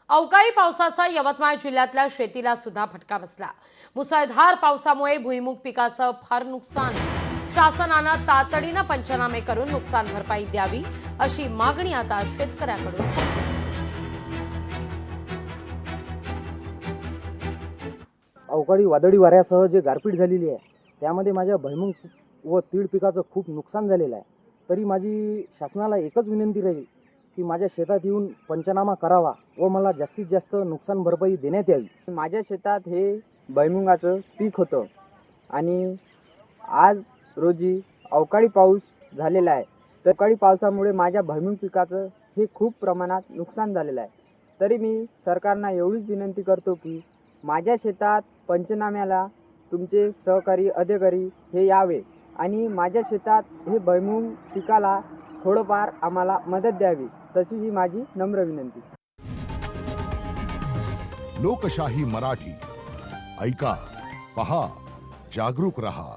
अवकाळी पावसाचा यवतमाळ जिल्ह्यातल्या शेतीला सुद्धा फटका बसला। मुसळधार पावसामुळे भुईमुग पिकाचं फार नुकसान। शासनानं तातडीनं पंचनामे करून नुकसान भरपाई द्यावी अशी मागणी आता शेतकऱ्याकडून होते। अवकाळी वादळी वाऱ्यासह जे गारपीट झालेली आहे त्यामध्ये माझ्या भुईमुग व तीळ पिकाचं खूप नुकसान झालेलं आहे। तरी माझी शासनाला एकच विनंती राहील की माझ्या शेतात येऊन पंचनामा करावा व मला जास्तीत जास्त नुकसान भरपाई देण्यात यावी। माझ्या शेतात हे भुईमुगाचं पीक होतं आणि आज रोजी अवकाळी पाऊस झालेला आहे। तर अवकाळी पावसामुळे माझ्या भुईमुग पिकाचं हे खूप प्रमाणात नुकसान झालेलं आहे। तरी मी सरकारना एवढीच विनंती करतो की माझ्या शेतात पंचनाम्याला तुमचे सहकारी अधिकारी हे यावे आणि माझ्या शेतात हे भुईमुग पिकाला थोडंफार आम्हाला मदत द्यावी, तशी ही माझी नम्र विनंती। लोकशाही मराठी ऐका, पहा, जागरूक रहा।